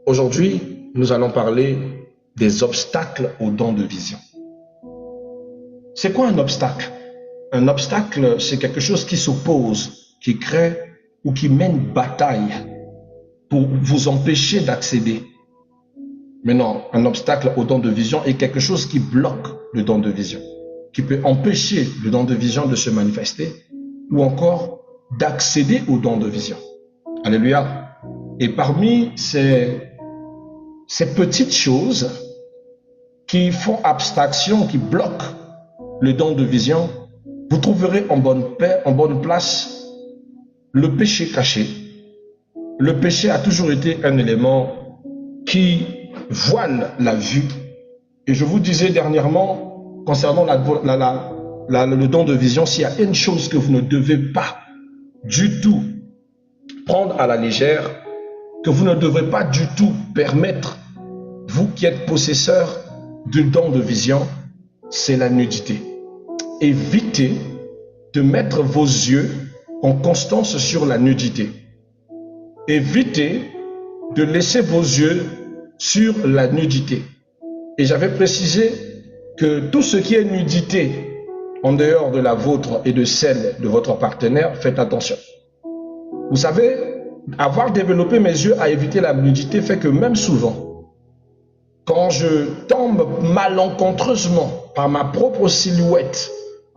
Aujourd'hui, nous allons parler des obstacles au don de vision. C'est quoi un obstacle? Un obstacle, c'est quelque chose qui s'oppose, qui crée ou qui mène bataille pour vous empêcher d'accéder. Mais non, un obstacle au don de vision est quelque chose qui bloque le don de vision, qui peut empêcher le don de vision de se manifester ou encore d'accéder au don de vision. Alléluia. Et parmi ces petites choses qui font abstraction, qui bloquent le don de vision, vous trouverez en bonne place le péché caché. Le péché a toujours été un élément qui voile la vue. Et je vous disais dernièrement, concernant le don de vision, s'il y a une chose que vous ne devez pas du tout prendre à la légère, que vous ne devrez pas du tout permettre, vous qui êtes possesseur du don de vision, c'est la nudité. Évitez de mettre vos yeux en constance sur la nudité. Évitez de laisser vos yeux sur la nudité. Et j'avais précisé que tout ce qui est nudité en dehors de la vôtre et de celle de votre partenaire, faites attention. Vous savez, avoir développé mes yeux à éviter la nudité fait que même souvent, quand je tombe malencontreusement par ma propre silhouette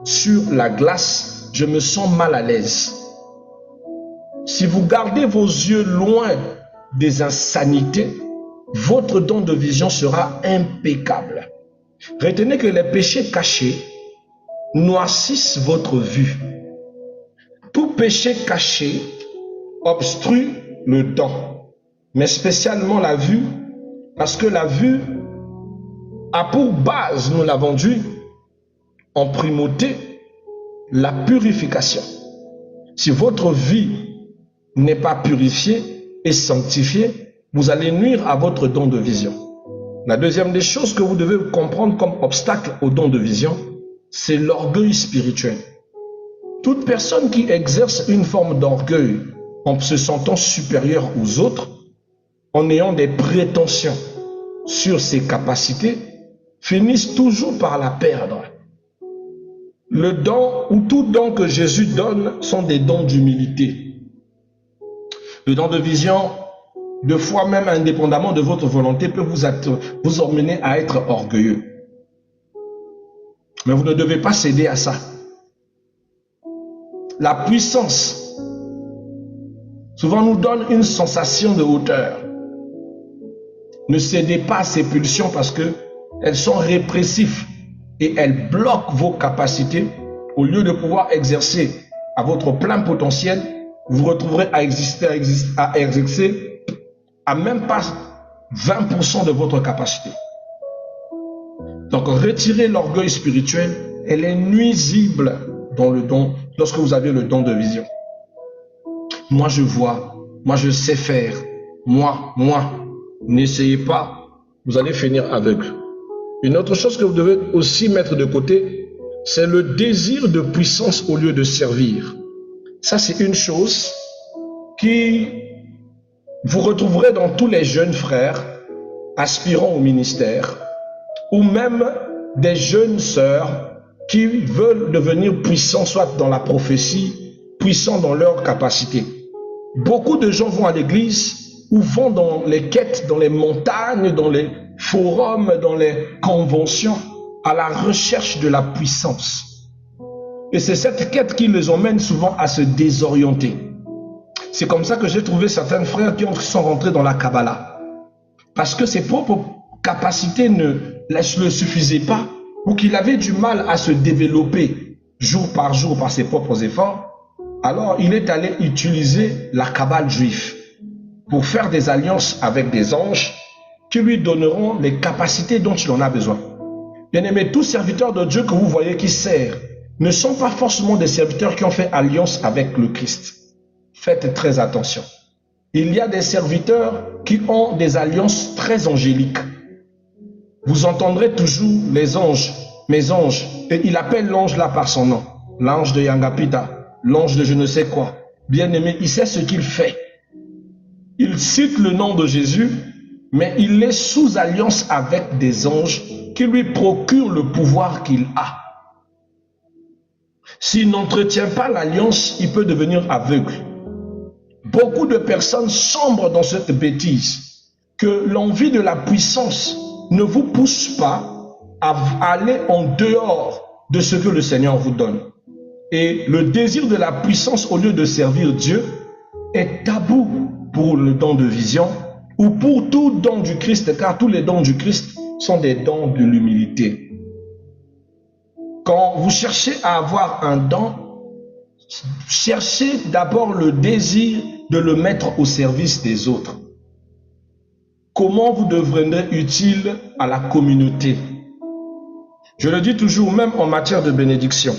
sur la glace, je me sens mal à l'aise. Si vous gardez vos yeux loin des insanités, votre don de vision sera impeccable. Retenez que les péchés cachés noircissent votre vue. Tout péché caché obstrue le don, mais spécialement la vue, parce que la vue a pour base, nous l'avons dit, en primauté, la purification. Si votre vie n'est pas purifiée et sanctifiée, vous allez nuire à votre don de vision. La deuxième des choses que vous devez comprendre comme obstacle au don de vision, c'est l'orgueil spirituel. Toute personne qui exerce une forme d'orgueil en se sentant supérieur aux autres, en ayant des prétentions sur ses capacités, finissent toujours par la perdre. Le don ou tout don que Jésus donne sont des dons d'humilité. Le don de vision, deux fois même indépendamment de votre volonté, peut vous emmener à être orgueilleux. Mais vous ne devez pas céder à ça. La puissance souvent nous donne une sensation de hauteur. Ne cédez pas à ces pulsions parce qu'elles sont répressives et elles bloquent vos capacités. Au lieu de pouvoir exercer à votre plein potentiel, vous vous retrouverez à exercer à même pas 20% de votre capacité. Donc retirez l'orgueil spirituel, elle est nuisible dans le don, lorsque vous avez le don de vision. Moi je vois, moi je sais faire, moi, n'essayez pas, vous allez finir aveugle. Une autre chose que vous devez aussi mettre de côté, c'est le désir de puissance au lieu de servir. Ça c'est une chose qui vous retrouverez dans tous les jeunes frères aspirant au ministère ou même des jeunes sœurs qui veulent devenir puissants, soit dans la prophétie, puissants dans leur capacité. Beaucoup de gens vont à l'église ou vont dans les quêtes, dans les montagnes, dans les forums, dans les conventions, à la recherche de la puissance. Et c'est cette quête qui les emmène souvent à se désorienter. C'est comme ça que j'ai trouvé certains frères qui sont rentrés dans la Kabbalah. Parce que ses propres capacités ne le suffisaient pas, ou qu'il avait du mal à se développer jour par ses propres efforts. Alors il est allé utiliser la Kabbale juive pour faire des alliances avec des anges qui lui donneront les capacités dont il en a besoin. Bien-aimés, tous serviteurs de Dieu que vous voyez qui servent ne sont pas forcément des serviteurs qui ont fait alliance avec le Christ. Faites très attention. Il y a des serviteurs qui ont des alliances très angéliques. Vous entendrez toujours les anges, mes anges, et il appelle l'ange là par son nom. L'ange de Yangapita, l'ange de je ne sais quoi. Bien-aimé, il sait ce qu'il fait. Il cite le nom de Jésus mais il est sous alliance avec des anges qui lui procurent le pouvoir qu'il a. S'il n'entretient pas l'alliance, il peut devenir aveugle. Beaucoup de personnes sombrent dans cette bêtise, que l'envie de la puissance ne vous pousse pas à aller en dehors de ce que le Seigneur vous donne. Et le désir de la puissance au lieu de servir Dieu est tabou pour le don de vision ou pour tout don du Christ, car tous les dons du Christ sont des dons de l'humilité. Quand vous cherchez à avoir un don, cherchez d'abord le désir de le mettre au service des autres. Comment vous deviendrez utile à la communauté? Je le dis toujours, même en matière de bénédiction.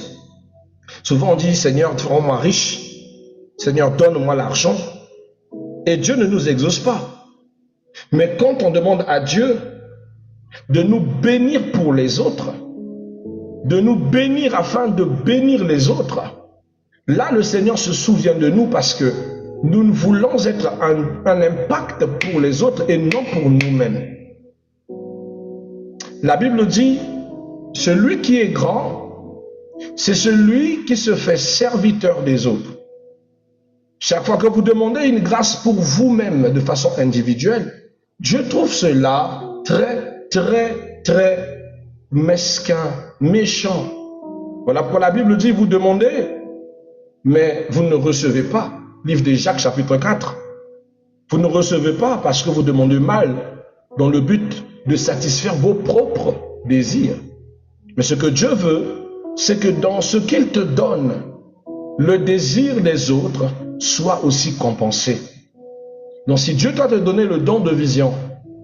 Souvent on dit, Seigneur, rends-moi riche. Seigneur, donne-moi l'argent. Et Dieu ne nous exauce pas. Mais quand on demande à Dieu de nous bénir pour les autres, de nous bénir afin de bénir les autres, là le Seigneur se souvient de nous parce que nous voulons être un impact pour les autres et non pour nous-mêmes. La Bible dit, celui qui est grand, c'est celui qui se fait serviteur des autres. Chaque fois que vous demandez une grâce pour vous-même de façon individuelle, je trouve cela très mesquin, méchant. Voilà pourquoi la Bible dit, vous demandez, mais vous ne recevez pas. Livre de Jacques, chapitre 4. Vous ne recevez pas parce que vous demandez mal, dans le but de satisfaire vos propres désirs. Mais ce que Dieu veut, c'est que dans ce qu'il te donne, le désir des autres soit aussi compensé. Donc si Dieu doit te donner le don de vision,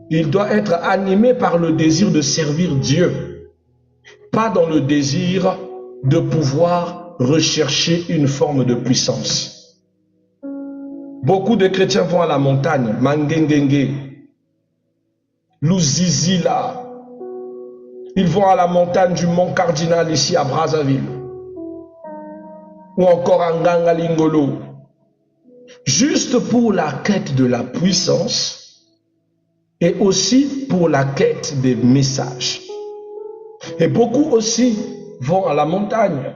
il doit être animé par le désir de servir Dieu, pas dans le désir de pouvoir rechercher une forme de puissance. Beaucoup de chrétiens vont à la montagne, Mangengenge, Luzizila. Ils vont à la montagne du Mont Cardinal ici à Brazzaville, ou encore à Ngangalingolo, juste pour la quête de la puissance et aussi pour la quête des messages. Et beaucoup aussi vont à la montagne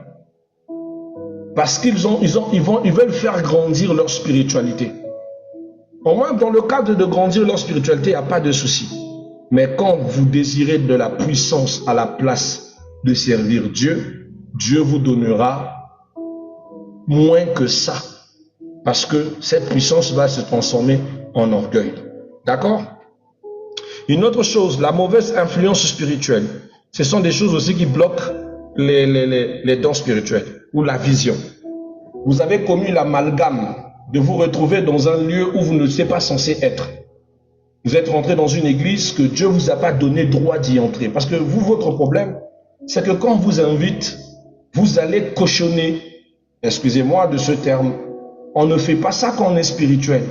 parce qu'ils veulent faire grandir leur spiritualité. Au moins, dans le cadre de grandir leur spiritualité, il n'y a pas de souci. Mais quand vous désirez de la puissance à la place de servir Dieu, Dieu vous donnera moins que ça. Parce que cette puissance va se transformer en orgueil. D'accord? Une autre chose, la mauvaise influence spirituelle. Ce sont des choses aussi qui bloquent les dons spirituels ou la vision. Vous avez commis l'amalgame de vous retrouver dans un lieu où vous ne êtes pas censé être. Vous êtes rentré dans une église que Dieu ne vous a pas donné droit d'y entrer. Parce que vous, votre problème, c'est que quand on vous invite, vous allez cochonner. Excusez-moi de ce terme. On ne fait pas ça quand on est spirituel.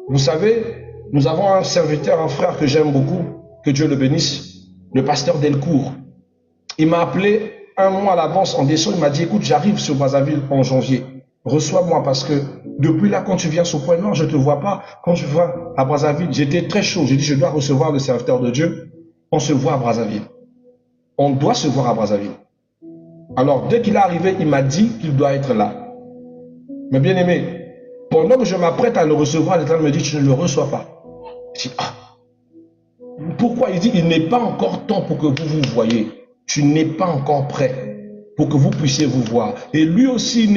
Vous savez, nous avons un serviteur, un frère que j'aime beaucoup, que Dieu le bénisse, le pasteur Delcourt. Il m'a appelé un mois à l'avance en décembre. Il m'a dit, écoute, j'arrive sur Brazzaville en janvier. Reçois-moi parce que depuis là, quand tu viens sur Pointe-Noire, je ne te vois pas. Quand tu vas à Brazzaville, j'étais très chaud. J'ai dit, je dois recevoir le serviteur de Dieu. On se voit à Brazzaville. On doit se voir à Brazzaville. Alors, dès qu'il est arrivé, il m'a dit qu'il doit être là. Mais bien aimé, pendant que je m'apprête à le recevoir, l'Éternel me dit, tu ne le reçois pas. Je dis, ah. Pourquoi? Il dit, il n'est pas encore temps pour que vous vous voyez. Tu n'es pas encore prêt pour que vous puissiez vous voir. Et lui aussi, il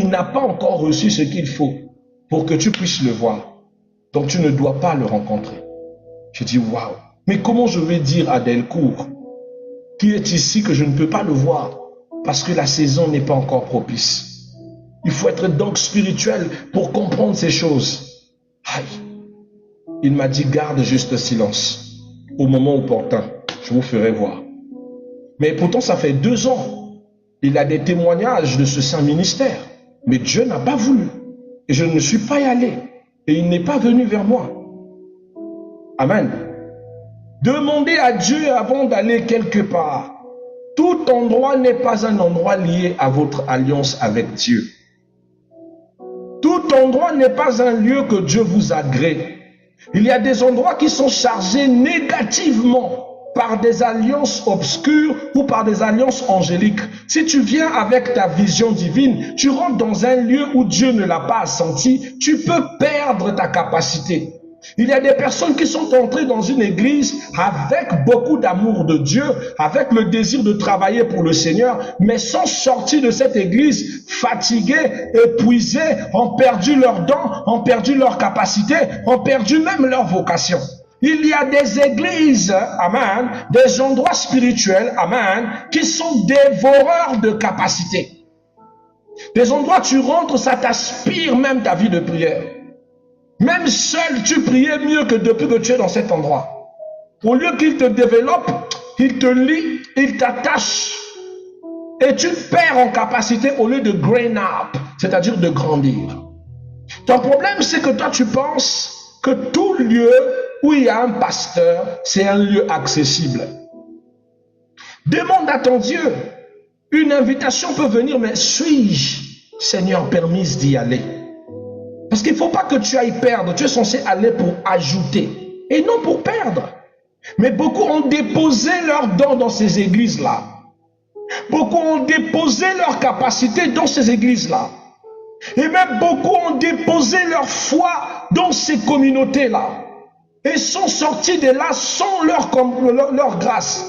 n'a pas encore reçu ce qu'il faut pour que tu puisses le voir. Donc, tu ne dois pas le rencontrer. Je dis, waouh. Mais comment je vais dire à Delcourt, qui est ici, que je ne peux pas le voir parce que la saison n'est pas encore propice? Il faut être donc spirituel pour comprendre ces choses. Aïe. Il m'a dit, garde juste silence. Au moment opportun, je vous ferai voir. Mais pourtant, ça fait 2 ans. Il a des témoignages de ce saint ministère. Mais Dieu n'a pas voulu. Et je ne suis pas y allé. Et il n'est pas venu vers moi. Amen. Demandez à Dieu avant d'aller quelque part. Tout endroit n'est pas un endroit lié à votre alliance avec Dieu. Tout endroit n'est pas un lieu que Dieu vous agrée. Il y a des endroits qui sont chargés négativement par des alliances obscures ou par des alliances angéliques. Si tu viens avec ta vision divine, tu rentres dans un lieu où Dieu ne l'a pas senti, tu peux perdre ta capacité. Il y a des personnes qui sont entrées dans une église avec beaucoup d'amour de Dieu, avec le désir de travailler pour le Seigneur, mais sont sortis de cette église fatigués, épuisés, ont perdu leurs dons, ont perdu leur capacité, ont perdu même leur vocation. Il y a des églises, amen, des endroits spirituels, amen, qui sont dévoreurs de capacité. Des endroits où tu rentres, ça t'aspire même ta vie de prière. Même seul, tu priais mieux que depuis que tu es dans cet endroit. Au lieu qu'il te développe, il te lie, il t'attache. Et tu perds en capacité au lieu de grain up, c'est-à-dire de grandir. Ton problème, c'est que toi, tu penses que tout lieu où il y a un pasteur, c'est un lieu accessible. Demande à ton Dieu. Une invitation peut venir, mais suis-je, Seigneur, permise d'y aller? Parce qu'il ne faut pas que tu ailles perdre. Tu es censé aller pour ajouter et non pour perdre. Mais beaucoup ont déposé leurs dons dans ces églises-là. Beaucoup ont déposé leur capacité dans ces églises-là. Et même beaucoup ont déposé leur foi dans ces communautés-là. Et sont sortis de là sans leur grâce.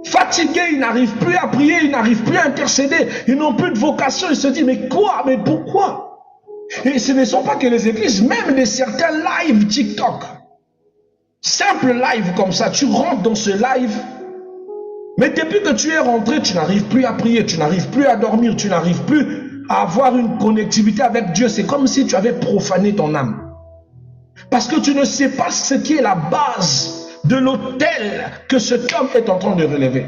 Fatigués, ils n'arrivent plus à prier, ils n'arrivent plus à intercéder. Ils n'ont plus de vocation. Ils se disent, mais quoi? Mais pourquoi? Et ce ne sont pas que les églises, même des certains live TikTok. Simple live comme ça, tu rentres dans ce live. Mais depuis que tu es rentré, tu n'arrives plus à prier, tu n'arrives plus à dormir, tu n'arrives plus à avoir une connectivité avec Dieu. C'est comme si tu avais profané ton âme. Parce que tu ne sais pas ce qui est la base de l'autel que cet homme est en train de relever.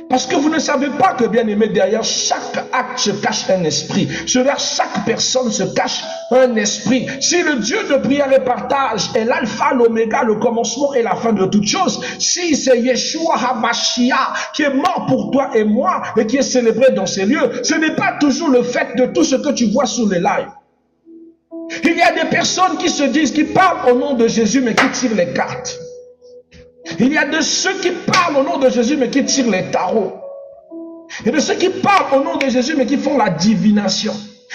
Parce que vous ne savez pas que, bien aimé, derrière chaque acte se cache un esprit. Derrière chaque personne se cache un esprit. Si le Dieu de prière et partage est l'alpha, l'oméga, le commencement et la fin de toutes choses, si c'est Yeshua HaMashiach qui est mort pour toi et moi et qui est célébré dans ces lieux, ce n'est pas toujours le fait de tout ce que tu vois sur les lives. Il y a des personnes qui se disent, qui parlent au nom de Jésus mais qui tirent les cartes. Il y a de ceux qui parlent au nom de Jésus mais qui tirent les tarots. Et de ceux qui parlent au nom de Jésus mais qui font la divination.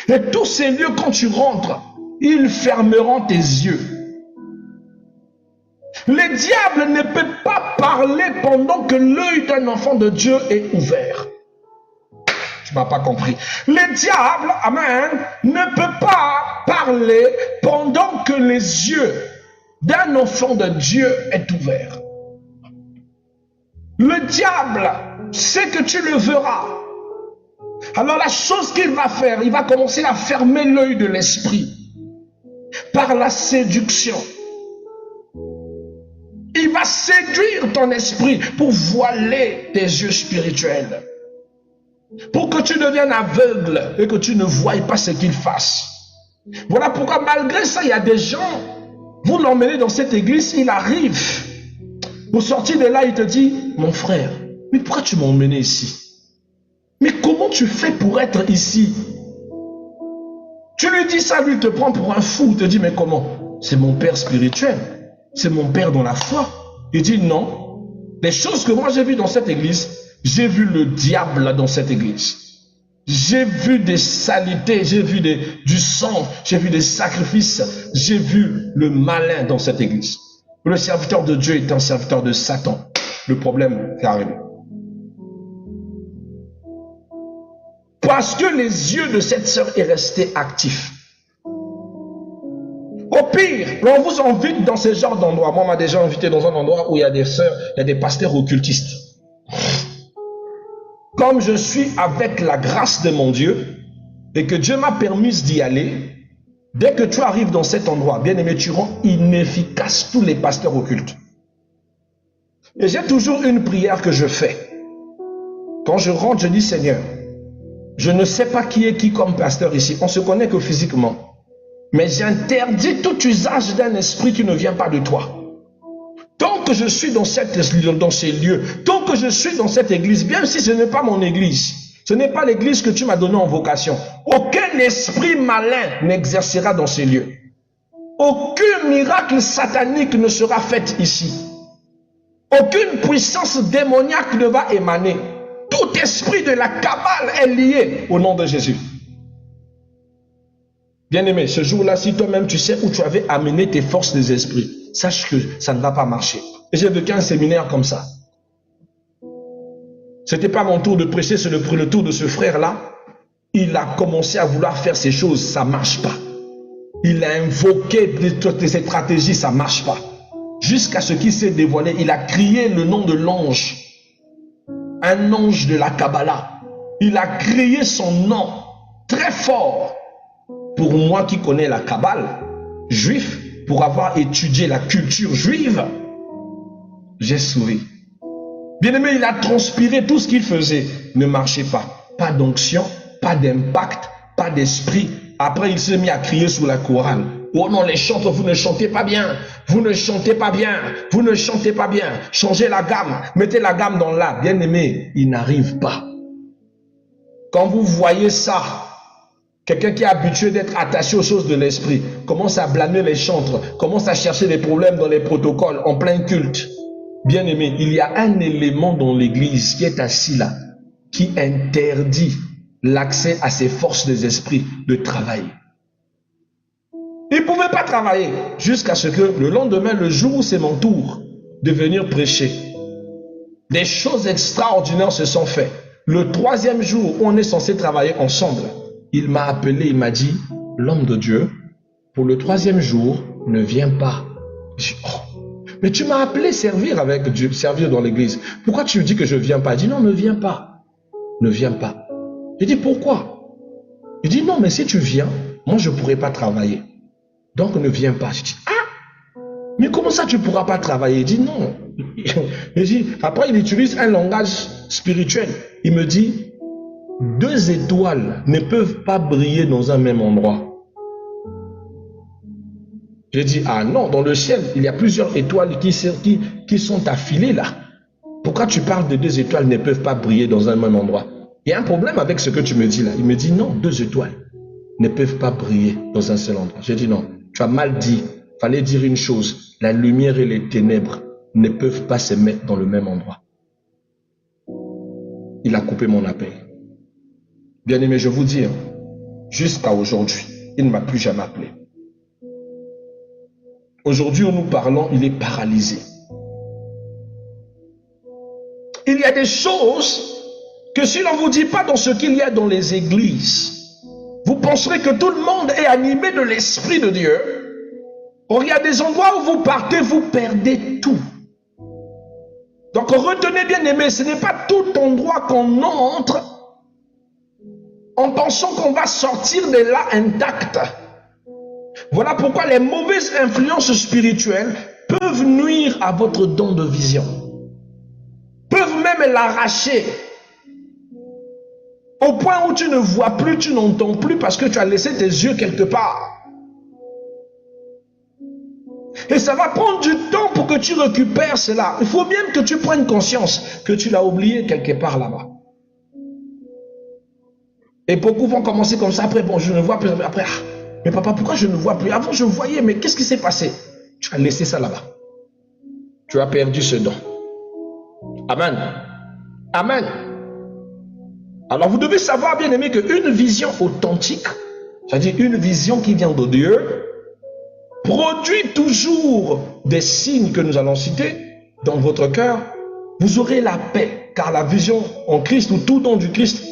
Et tous ces lieux, quand tu rentres, ils fermeront tes yeux. Le diable ne peut pas parler pendant que l'œil d'un enfant de Dieu est ouvert. Tu ne m'as pas compris. Le diable, amen, ne peut pas parler pendant que les yeux d'un enfant de Dieu est ouvert. Le diable sait que tu le verras. Alors la chose qu'il va faire, il va commencer à fermer l'œil de l'esprit par la séduction. Il va séduire ton esprit pour voiler tes yeux spirituels. Pour que tu deviennes aveugle et que tu ne voies pas ce qu'il fasse. Voilà pourquoi malgré ça, il y a des gens, vous l'emmenez dans cette église, il arrive. Au sortir de là, il te dit, mon frère, mais pourquoi tu m'as emmené ici? Mais comment tu fais pour être ici? Tu lui dis ça, lui il te prend pour un fou, il te dit, mais comment? C'est mon père spirituel, c'est mon père dans la foi. Il dit, non, les choses que moi j'ai vues dans cette église, j'ai vu le diable dans cette église. J'ai vu des saletés, j'ai vu du sang, j'ai vu des sacrifices, j'ai vu le malin dans cette église. Le serviteur de Dieu est un serviteur de Satan. Le problème est arrivé. Parce que les yeux de cette sœur est resté actifs. Au pire, on vous invite dans ce genre d'endroit. Moi, on m'a déjà invité dans un endroit où il y a des sœurs, il y a des pasteurs occultistes. Comme je suis avec la grâce de mon Dieu et que Dieu m'a permis d'y aller, dès que tu arrives dans cet endroit, bien aimé, tu rends inefficace tous les pasteurs occultes. Et j'ai toujours une prière que je fais. Quand je rentre, je dis, Seigneur, je ne sais pas qui est qui comme pasteur ici. On se connaît que physiquement. Mais j'interdis tout usage d'un esprit qui ne vient pas de toi. Tant que je suis dans ces lieux, tant que je suis dans cette église, bien si ce n'est pas mon église, ce n'est pas l'église que tu m'as donnée en vocation, aucun esprit malin n'exercera dans ces lieux. Aucun miracle satanique ne sera fait ici. Aucune puissance démoniaque ne va émaner. Tout esprit de la cabale est lié au nom de Jésus. Bien-aimé, ce jour-là, si toi-même tu sais où tu avais amené tes forces des esprits, sache que ça ne va pas marcher. Et j'ai vécu un séminaire comme ça. C'était pas mon tour de prêcher, c'est le tour de ce frère-là. Il a commencé à vouloir faire ces choses, ça ne marche pas. Il a invoqué ses stratégies, ça ne marche pas. Jusqu'à ce qu'il s'est dévoilé, il a crié le nom de l'ange. Un ange de la Kabbalah. Il a crié son nom très fort. Pour moi qui connais la Kabbale, juif, pour avoir étudié la culture juive, j'ai souri. Bien-aimé, il a transpiré, tout ce qu'il faisait ne marchait pas. Pas d'onction, pas d'impact, pas d'esprit. Après, il s'est mis à crier sous la chorale. Oh non, les chantres, vous ne chantez pas bien. Vous ne chantez pas bien. Vous ne chantez pas bien. Changez la gamme. Mettez la gamme dans la. Bien-aimé, il n'arrive pas. Quand vous voyez ça, quelqu'un qui est habitué d'être attaché aux choses de l'esprit, commence à blâmer les chantres, commence à chercher des problèmes dans les protocoles, en plein culte. Bien-aimé, il y a un élément dans l'église qui est assis là, qui interdit l'accès à ces forces des esprits de travailler. Il ne pouvait pas travailler jusqu'à ce que le lendemain, le jour où c'est mon tour de venir prêcher, des choses extraordinaires se sont faites. Le troisième jour où on est censé travailler ensemble, il m'a appelé, il m'a dit, l'homme de Dieu, pour le troisième jour, ne viens pas. Je dis, oh, mais tu m'as appelé servir avec Dieu, servir dans l'église. Pourquoi tu me dis que je ne viens pas? Il dit, non, ne viens pas. Ne viens pas. Je dis, pourquoi? Il dit, non, mais si tu viens, moi, je ne pourrai pas travailler. Donc, ne viens pas. Je dis, ah, mais comment ça, tu ne pourras pas travailler? Il dit, non. Il dit, après, il utilise un langage spirituel. Il me dit, 2 étoiles ne peuvent pas briller dans un même endroit. J'ai dit, ah non, dans le ciel, il y a plusieurs étoiles qui sont affilées là. Pourquoi tu parles de 2 étoiles ne peuvent pas briller dans un même endroit? Il y a un problème avec ce que tu me dis là. Il me dit, non, 2 étoiles ne peuvent pas briller dans un seul endroit. J'ai dit, non, tu as mal dit. Il fallait dire une chose. La lumière et les ténèbres ne peuvent pas se mettre dans le même endroit. Il a coupé mon appel. Bien-aimé, je vous dis, jusqu'à aujourd'hui, il ne m'a plus jamais appelé. Aujourd'hui où nous parlons, il est paralysé. Il y a des choses que si l'on ne vous dit pas dans ce qu'il y a dans les églises, vous penserez que tout le monde est animé de l'Esprit de Dieu. Or, il y a des endroits où vous partez, vous perdez tout. Donc, retenez bien aimé, ce n'est pas tout endroit qu'on entre en pensant qu'on va sortir de là intact. Voilà pourquoi les mauvaises influences spirituelles peuvent nuire à votre don de vision. Peuvent même l'arracher. Au point où tu ne vois plus, tu n'entends plus parce que tu as laissé tes yeux quelque part. Et ça va prendre du temps pour que tu récupères cela. Il faut bien que tu prennes conscience que tu l'as oublié quelque part là-bas. Et beaucoup vont commencer comme ça. Après, bon, je ne vois plus. Après, ah, mais papa, pourquoi je ne vois plus? Avant, je voyais, mais qu'est-ce qui s'est passé? Tu as laissé ça là-bas. Tu as perdu ce don. Amen. Amen. Alors, vous devez savoir, bien aimé, qu'une vision authentique, c'est-à-dire une vision qui vient de Dieu, produit toujours des signes que nous allons citer dans votre cœur. Vous aurez la paix, car la vision en Christ ou tout don du Christ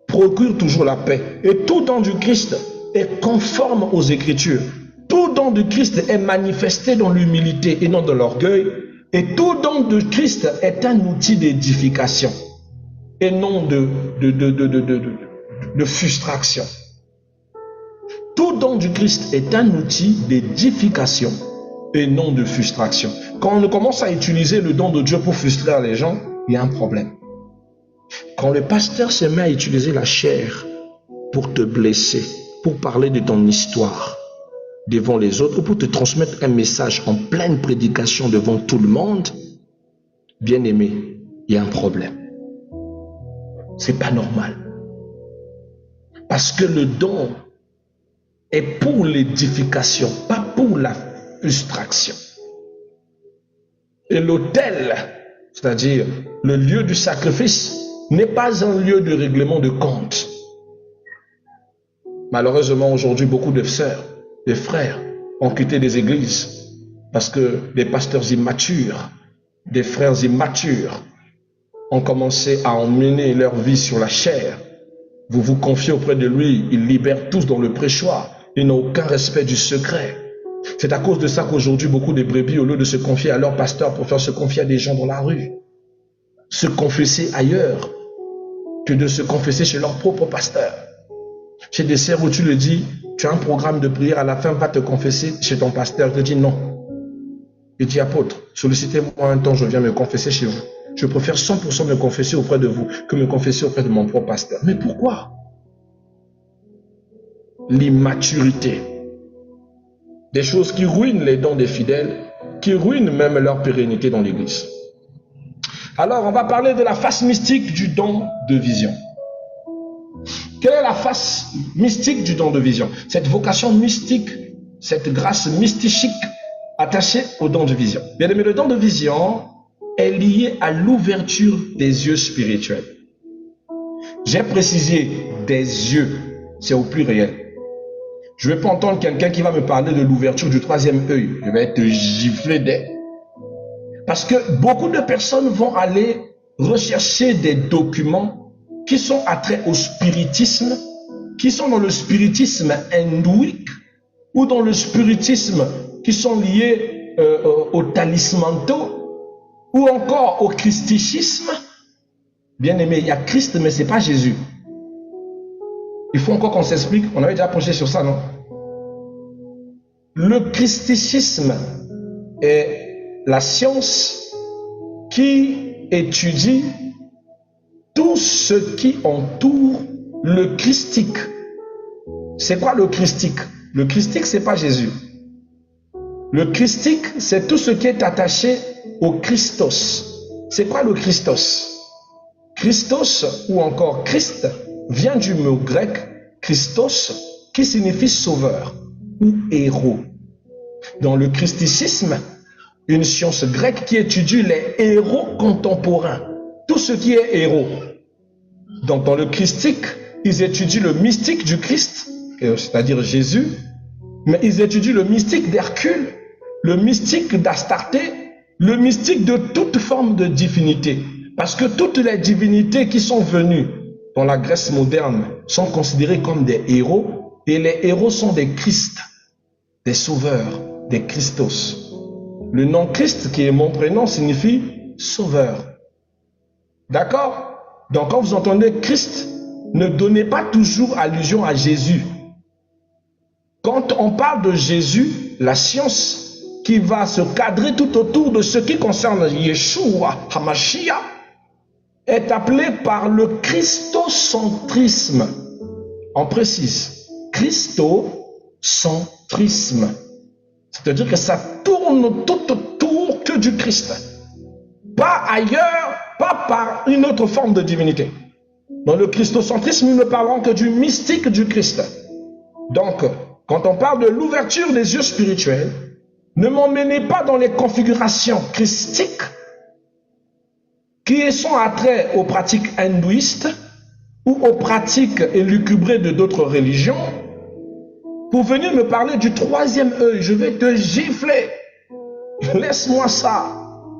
procure toujours la paix. Et tout don du Christ est conforme aux Écritures. Tout don du Christ est manifesté dans l'humilité et non dans l'orgueil. Et tout don de Christ est un outil d'édification et non de frustration. Tout don du Christ est un outil d'édification et non de frustration. Quand on commence à utiliser le don de Dieu pour frustrer les gens, il y a un problème. Quand le pasteur se met à utiliser la chair pour te blesser, pour parler de ton histoire devant les autres, ou pour te transmettre un message en pleine prédication devant tout le monde, bien aimé, il y a un problème. C'est pas normal. Parce que le don est pour l'édification, pas pour la frustration. Et l'autel, c'est-à-dire le lieu du sacrifice, n'est pas un lieu de règlement de compte. Malheureusement, aujourd'hui, beaucoup de sœurs, de frères ont quitté des églises parce que des pasteurs immatures, des frères immatures ont commencé à emmener leur vie sur la chair. Vous vous confiez auprès de lui, il libère tous dans le prêchoir. Ils n'ont aucun respect du secret. C'est à cause de ça qu'aujourd'hui, beaucoup de brebis, au lieu de se confier à leur pasteur, préfèrent se confier à des gens dans la rue. Se confesser ailleurs que de se confesser chez leur propre pasteur. Chez des sœurs où tu le dis, tu as un programme de prière, à la fin, va te confesser chez ton pasteur. Il te dit non. Il dit, apôtre, sollicitez-moi un temps, je viens me confesser chez vous. Je préfère 100% me confesser auprès de vous que me confesser auprès de mon propre pasteur. Mais pourquoi? L'immaturité. Des choses qui ruinent les dons des fidèles, qui ruinent même leur pérennité dans l'église. Alors, on va parler de la face mystique du don de vision. Quelle est la face mystique du don de vision? Cette vocation mystique, cette grâce mystique attachée au don de vision. Bien aimé, le don de vision est lié à l'ouverture des yeux spirituels. J'ai précisé des yeux, c'est au pluriel. Je ne vais pas entendre quelqu'un qui va me parler de l'ouverture du troisième œil. Je vais être giflé d'elle. Parce que beaucoup de personnes vont aller rechercher des documents qui sont attraits au spiritisme, qui sont dans le spiritisme hindouique ou dans le spiritisme qui sont liés au talismanto ou encore au christicisme. Bien aimé, il y a Christ, mais ce n'est pas Jésus. Il faut encore qu'on s'explique. On avait déjà penché sur ça, non? Le christicisme est la science qui étudie tout ce qui entoure le christique. C'est quoi le christique? Le christique, c'est pas Jésus. Le christique, c'est tout ce qui est attaché au Christos. C'est quoi le Christos? Christos ou encore Christ vient du mot grec Christos qui signifie sauveur ou héros. Dans le christicisme, une science grecque qui étudie les héros contemporains, tout ce qui est héros. Donc dans le christique, ils étudient le mystique du Christ, c'est-à-dire Jésus, mais ils étudient le mystique d'Hercule, le mystique d'Astarté, le mystique de toute forme de divinité. Parce que toutes les divinités qui sont venues dans la Grèce moderne sont considérées comme des héros, et les héros sont des Christ, des sauveurs, des Christos. Le nom Christ, qui est mon prénom, signifie sauveur. D'accord? Donc quand vous entendez Christ, ne donnez pas toujours allusion à Jésus. Quand on parle de Jésus, la science qui va se cadrer tout autour de ce qui concerne Yeshua HaMashiach est appelée par le christocentrisme. On précise, christocentrisme. C'est-à-dire que ça tourne tout autour que du Christ. Pas ailleurs, pas par une autre forme de divinité. Dans le christocentrisme, nous ne parlons que du mystique du Christ. Donc, quand on parle de l'ouverture des yeux spirituels, ne m'emmenez pas dans les configurations christiques qui sont attraits aux pratiques hindouistes ou aux pratiques élucubrées de d'autres religions pour venir me parler du troisième œil. Je vais te gifler. Laisse-moi ça.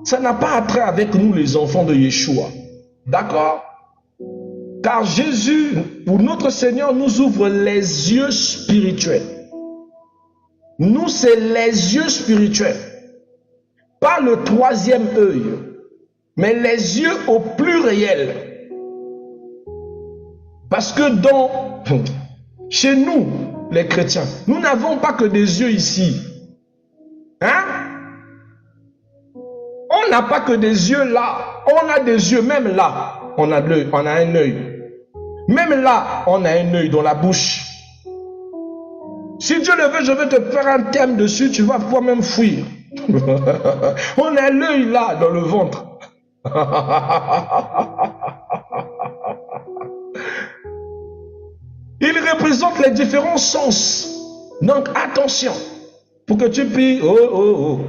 Ça n'a pas attrait avec nous les enfants de Yeshua. D'accord? Car Jésus, ou notre Seigneur, nous ouvre les yeux spirituels. Nous, c'est les yeux spirituels. Pas le troisième œil, mais les yeux au pluriel. Parce que chez nous, les chrétiens, nous n'avons pas que des yeux ici. Hein? On n'a pas que des yeux là. On a des yeux même là. On a un œil. Même là, on a un œil dans la bouche. Si Dieu le veut, je vais te faire un thème dessus, tu vas pouvoir même fuir. On a l'œil là, dans le ventre. Il représente les différents sens Donc, attention, pour que tu puisses... Oh.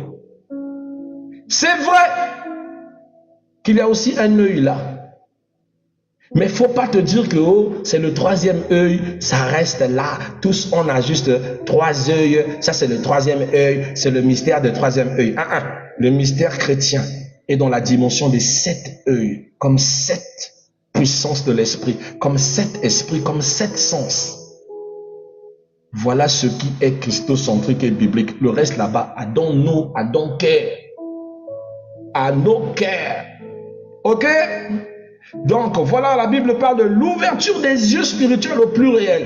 C'est vrai qu'il y a aussi un œil là. Mais il ne faut pas te dire que c'est le troisième œil, ça reste là. Tous, on a juste 3 œils. Ça, c'est le troisième œil. C'est le mystère du troisième œil. Le mystère chrétien est dans la dimension des 7 œils, comme 7 puissances de l'esprit, comme 7 esprits, comme 7 sens. Voilà ce qui est christocentrique et biblique. Le reste là-bas, à don't care. À no care. Ok? Donc, voilà, la Bible parle de l'ouverture des yeux spirituels au pluriel.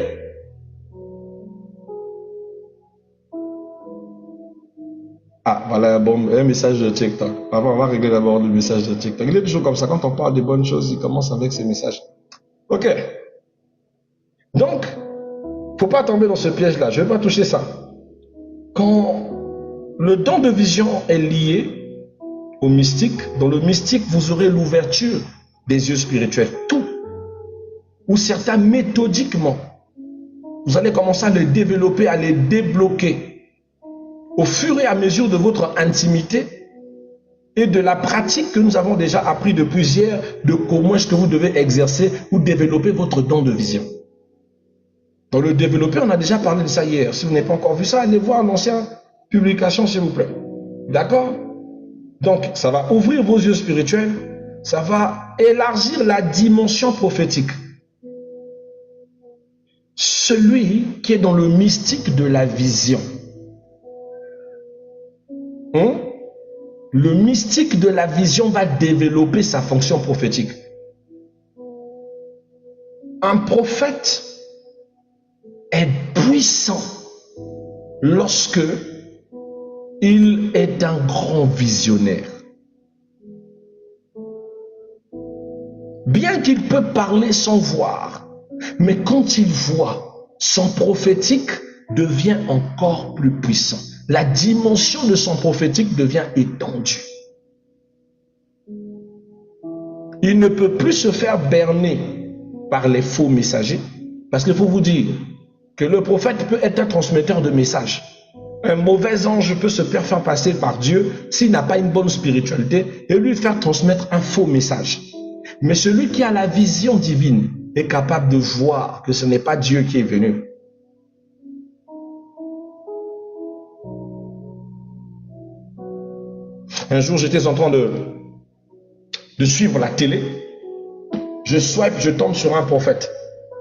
Voilà un message de TikTok. On va régler d'abord le message de TikTok. Il est toujours comme ça. Quand on parle de bonnes choses, il commence avec ces messages. Ok. Donc, faut pas tomber dans ce piège-là. Je vais pas toucher ça. Quand le don de vision est lié au mystique, dans le mystique, vous aurez l'ouverture des yeux spirituels, tout, ou certains méthodiquement, vous allez commencer à les développer, à les débloquer au fur et à mesure de votre intimité et de la pratique que nous avons déjà appris depuis hier, de comment est-ce que vous devez exercer ou développer votre don de vision. Dans le développer, on a déjà parlé de ça hier. Si vous n'avez pas encore vu ça, allez voir l'ancienne publication, s'il vous plaît. D'accord? Donc, ça va ouvrir vos yeux spirituels. Ça va élargir la dimension prophétique. Celui qui est dans le mystique de la vision. Le mystique de la vision va développer sa fonction prophétique. Un prophète est puissant lorsque il est un grand visionnaire. Bien qu'il peut parler sans voir, mais quand il voit, son prophétique devient encore plus puissant. La dimension de son prophétique devient étendue. Il ne peut plus se faire berner par les faux messagers, parce qu'il faut vous dire que le prophète peut être un transmetteur de messages. Un mauvais ange peut se faire passer par Dieu s'il n'a pas une bonne spiritualité et lui faire transmettre un faux message. Mais celui qui a la vision divine est capable de voir que ce n'est pas Dieu qui est venu. Un jour, j'étais en train de suivre la télé. Je swipe, je tombe sur un prophète.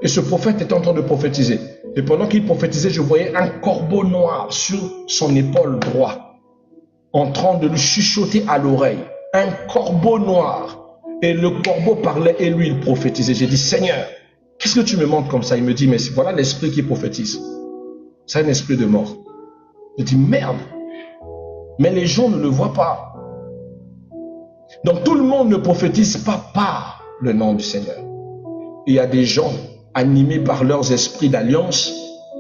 Et ce prophète était en train de prophétiser. Et pendant qu'il prophétisait, je voyais un corbeau noir sur son épaule droite, en train de lui chuchoter à l'oreille. Un corbeau noir. Et le corbeau parlait et lui, il prophétisait. J'ai dit, Seigneur, qu'est-ce que tu me montres comme ça? Il me dit, mais voilà l'esprit qui prophétise. C'est un esprit de mort. Je dis, merde. Mais les gens ne le voient pas. Donc tout le monde ne prophétise pas par le nom du Seigneur. Il y a des gens animés par leurs esprits d'alliance,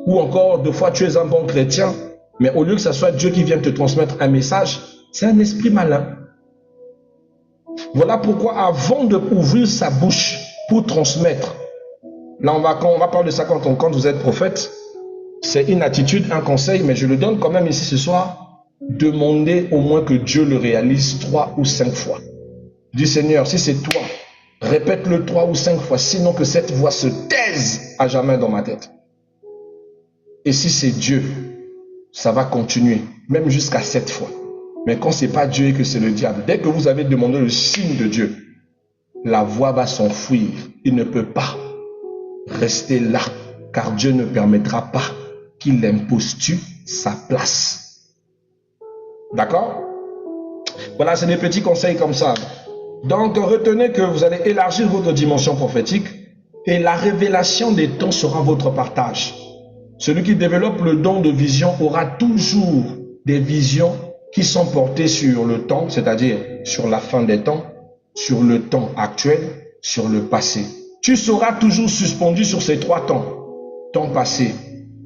ou encore, deux fois, tu es un bon chrétien, mais au lieu que ce soit Dieu qui vienne te transmettre un message, c'est un esprit malin. Voilà pourquoi avant d'ouvrir sa bouche pour transmettre, là on va parler de ça quand vous êtes prophète, c'est une attitude, un conseil, mais je le donne quand même ici ce soir, demandez au moins que Dieu le réalise 3 ou 5 fois. Dis Seigneur, si c'est toi, répète-le 3 ou 5 fois, sinon que cette voix se taise à jamais dans ma tête. Et si c'est Dieu, ça va continuer, même jusqu'à 7 fois. Mais quand ce n'est pas Dieu et que c'est le diable, dès que vous avez demandé le signe de Dieu, la voix va s'enfuir. Il ne peut pas rester là, car Dieu ne permettra pas qu'il impostue sa place. D'accord? Voilà, c'est des petits conseils comme ça. Donc, retenez que vous allez élargir votre dimension prophétique et la révélation des temps sera votre partage. Celui qui développe le don de vision aura toujours des visions qui sont portées sur le temps, c'est-à-dire sur la fin des temps, sur le temps actuel, sur le passé. Tu seras toujours suspendu sur ces 3 temps. Temps passé,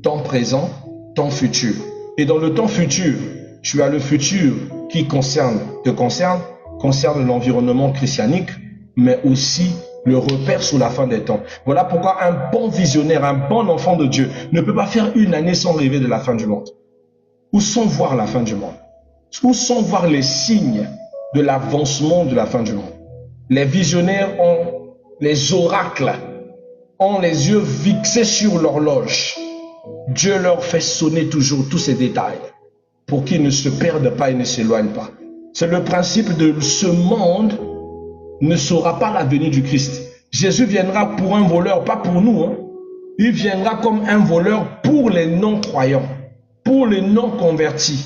temps présent, temps futur. Et dans le temps futur, tu as le futur qui te concerne l'environnement christianique, mais aussi le repère sous la fin des temps. Voilà pourquoi un bon visionnaire, un bon enfant de Dieu ne peut pas faire une année sans rêver de la fin du monde, ou sans voir la fin du monde, ou sans voir les signes de l'avancement de la fin du monde. Les visionnaires ont les oracles, ont les yeux fixés sur l'horloge. Dieu leur fait sonner toujours tous ces détails pour qu'ils ne se perdent pas et ne s'éloignent pas. C'est le principe de ce monde ne saura pas la venue du Christ. Jésus viendra pour un voleur, pas pour nous. Il viendra comme un voleur pour les non-croyants, pour les non-convertis.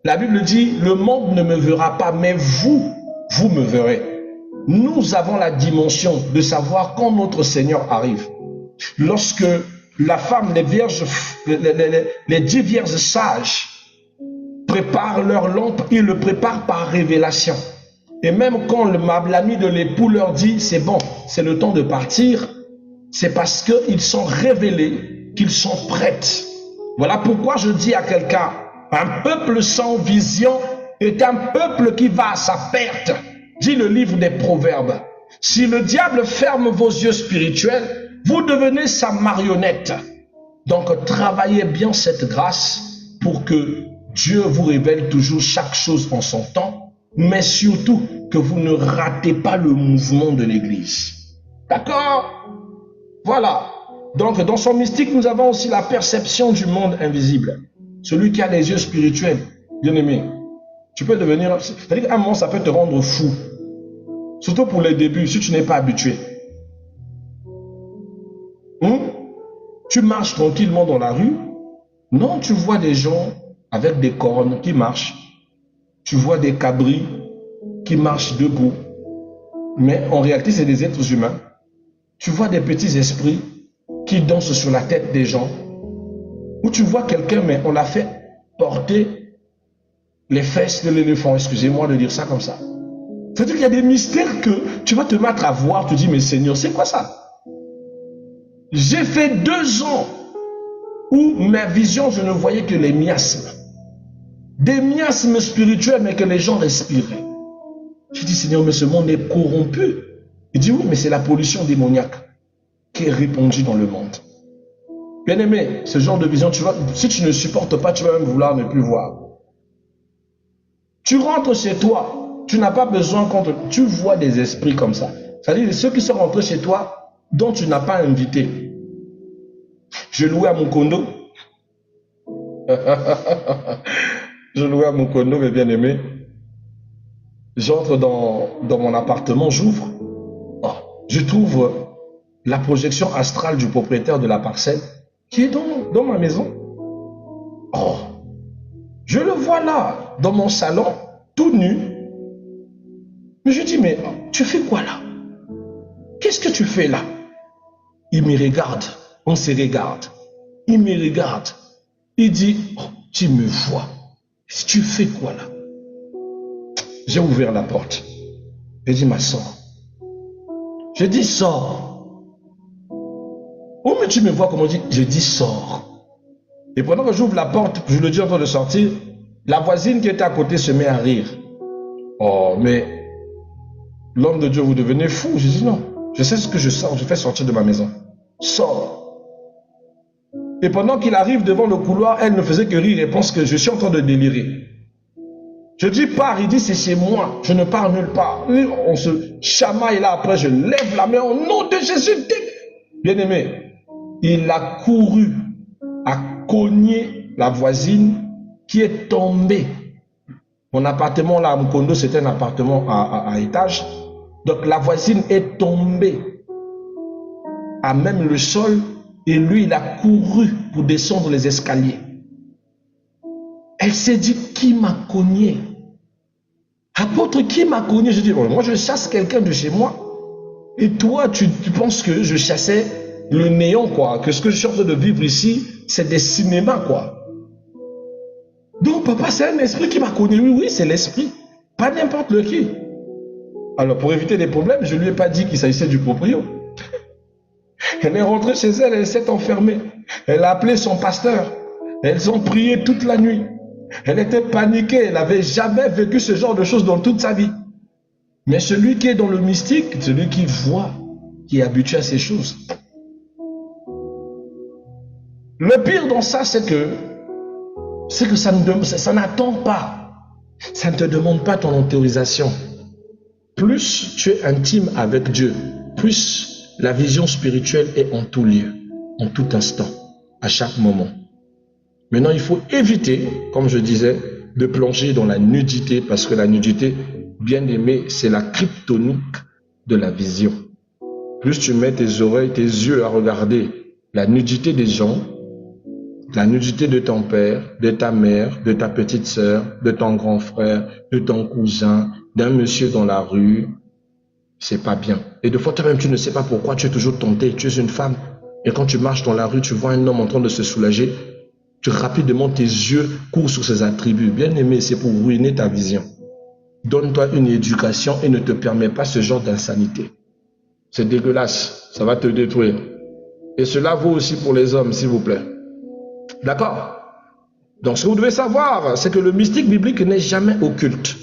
La Bible dit, le monde ne me verra pas, mais vous, vous me verrez. Nous avons la dimension de savoir quand notre Seigneur arrive. Lorsque la femme, les vierges, les 10 vierges sages préparent leur lampe, ils le préparent par révélation. Et même quand l'ami de l'époux leur dit, c'est bon, c'est le temps de partir, c'est parce qu'ils sont révélés, qu'ils sont prêts. Voilà pourquoi je dis à quelqu'un, un peuple sans vision est un peuple qui va à sa perte. Dit le livre des Proverbes. Si le diable ferme vos yeux spirituels, vous devenez sa marionnette. Donc travaillez bien cette grâce pour que Dieu vous révèle toujours chaque chose en son temps, mais surtout que vous ne ratez pas le mouvement de l'Église. D'accord? Voilà. Donc dans son mystique, nous avons aussi la perception du monde invisible. Celui qui a les yeux spirituels, bien aimé, tu peux devenir... C'est-à-dire qu'à un moment, ça peut te rendre fou. Surtout pour les débuts, si tu n'es pas habitué. Tu marches tranquillement dans la rue. Non, tu vois des gens avec des cornes qui marchent. Tu vois des cabris qui marchent debout. Mais en réalité, c'est des êtres humains. Tu vois des petits esprits qui dansent sur la tête des gens. Ou tu vois quelqu'un, mais on l'a fait porter les fesses de l'éléphant. Excusez-moi de dire ça comme ça. C'est-à-dire qu'il y a des mystères que tu vas te mettre à voir. Tu dis, mais Seigneur, c'est quoi ça? J'ai fait 2 ans où ma vision, je ne voyais que les miasmes. Des miasmes spirituels, mais que les gens respiraient. J'ai dit, Seigneur, mais ce monde est corrompu. Il dit, oui, mais c'est la pollution démoniaque qui est répandue dans le monde. Bien aimé, ce genre de vision, tu vois, si tu ne supportes pas, tu vas même vouloir ne plus voir. Tu rentres chez toi, tu n'as pas besoin quand tu vois des esprits comme ça. C'est-à-dire ceux qui sont rentrés chez toi, dont tu n'as pas invité. Je louais à mon condo. Je louais à mon condo, mes bien-aimés. J'entre dans mon appartement, j'ouvre. Oh, je trouve la projection astrale du propriétaire de la parcelle qui est dans ma maison. Oh, je le vois là, dans mon salon, tout nu. Mais je dis, mais tu fais quoi là? Qu'est-ce que tu fais là? Il me regarde, on se regarde. Il me regarde. Il dit, oh, tu me vois. Tu fais quoi là? J'ai ouvert la porte. J'ai dit, ma soeur. Je dis, sors. Oh, mais tu me vois comment on dit? Je dis, sors. Et pendant que j'ouvre la porte, je le dis en train de sortir, la voisine qui était à côté se met à rire. Oh, mais l'homme de Dieu, vous devenez fou. Je dis, non. Je sais ce que je sors, je fais sortir de ma maison. Sors. Et pendant qu'il arrive devant le couloir, elle ne faisait que rire et pense que je suis en train de délirer. Je dis pars, il dit c'est chez moi, je ne pars nulle part. On se chamaille là, après je lève la main au nom de Jésus. Bien aimé, il a couru à cogner la voisine qui est tombée. Mon appartement là, mon condo, c'était un appartement à étage. Donc la voisine est tombée à même le sol et lui il a couru pour descendre les escaliers. Elle s'est dit, qui m'a cogné? Apôtre, qui m'a cogné? Je dis, bon, moi je chasse quelqu'un de chez moi. Et toi tu penses que je chassais le néant quoi, que ce que je suis en train de vivre ici c'est des cinémas quoi. Donc papa, c'est un esprit qui m'a cogné. Oui, c'est l'esprit, pas n'importe lequel. Alors, pour éviter des problèmes, je ne lui ai pas dit qu'il s'agissait du proprio. Elle est rentrée chez elle, elle s'est enfermée. Elle a appelé son pasteur. Elles ont prié toute la nuit. Elle était paniquée, elle n'avait jamais vécu ce genre de choses dans toute sa vie. Mais celui qui est dans le mystique, celui qui voit, qui est habitué à ces choses. Le pire dans ça, c'est que ça n'attend pas. Ça ne te demande pas ton autorisation. Plus tu es intime avec Dieu, plus la vision spirituelle est en tout lieu, en tout instant, à chaque moment. Maintenant, il faut éviter, comme je disais, de plonger dans la nudité, parce que la nudité, bien aimé, c'est la kryptonique de la vision. Plus tu mets tes oreilles, tes yeux à regarder la nudité des gens, la nudité de ton père, de ta mère, de ta petite sœur, de ton grand frère, de ton cousin, d'un monsieur dans la rue, c'est pas bien. Et de fois, toi-même, tu ne sais pas pourquoi tu es toujours tenté. Tu es une femme. Et quand tu marches dans la rue, tu vois un homme en train de se soulager. Rapidement, tes yeux courent sur ses attributs. Bien aimé, c'est pour ruiner ta vision. Donne-toi une éducation et ne te permets pas ce genre d'insanité. C'est dégueulasse. Ça va te détruire. Et cela vaut aussi pour les hommes, s'il vous plaît. D'accord? Donc, ce que vous devez savoir, c'est que le mystique biblique n'est jamais occulte.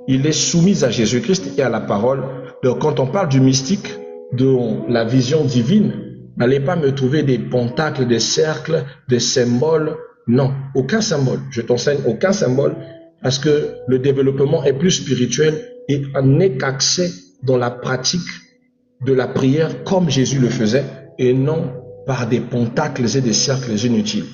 Il est soumis à Jésus-Christ et à la parole. Donc, quand on parle du mystique, de la vision divine, n'allez pas me trouver des pentacles, des cercles, des symboles. Non, aucun symbole. Je t'enseigne aucun symbole parce que le développement est plus spirituel et n'est qu'accès dans la pratique de la prière comme Jésus le faisait et non par des pentacles et des cercles inutiles.